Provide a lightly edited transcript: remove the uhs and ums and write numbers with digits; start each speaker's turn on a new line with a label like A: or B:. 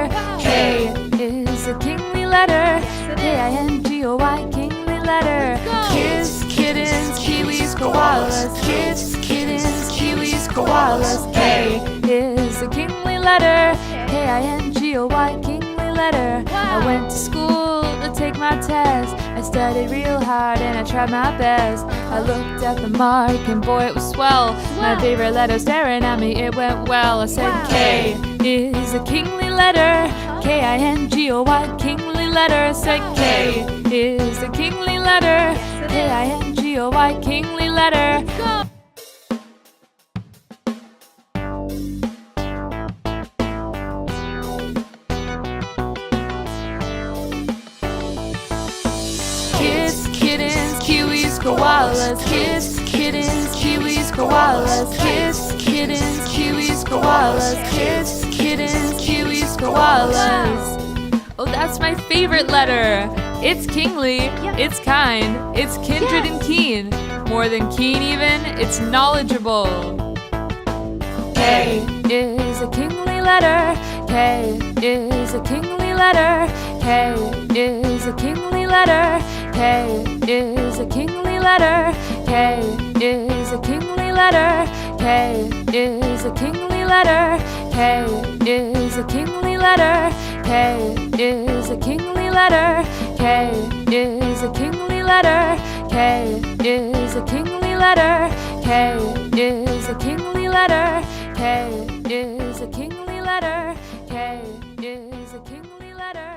A: letter. K is a kingly letter. K-I-N-G-O-Y, kingly letter. Kids, kittens, kiwis, koalas. Kids, kittens, kiwis, koalas. K is a kingly letter. K-I-N-G-O-Y, kingly letter. I went to school to take my test. I studied real hard and I tried my best. I looked at the mark and boy it was swell. My favorite letter staring at me, it went well. I said K is a kingly letter. K-I-N-G-O-Y, kingly letter. I said K is a kingly letter. K-I-N-G-O-Y, kingly letter. Kids, kittens, kiwis, koalas. Kids, kittens, kiwis, koalas. Kids, kittens, kiwis, koalas. Kids, kittens, kiwis, koalas. Oh, that's my favorite letter. It's kingly, it's kind, it's kindred and keen. More than keen even, it's knowledgeable. K is a kingly letter. K is a kingly letter. K is a kingly letter. K is a kingly letter. K is a kingly letter. K is a kingly letter. K is a kingly letter. K is a kingly letter. K is a kingly letter. K is a kingly letter. K is a kingly letter. K is a kingly letter. K is a kingly letter.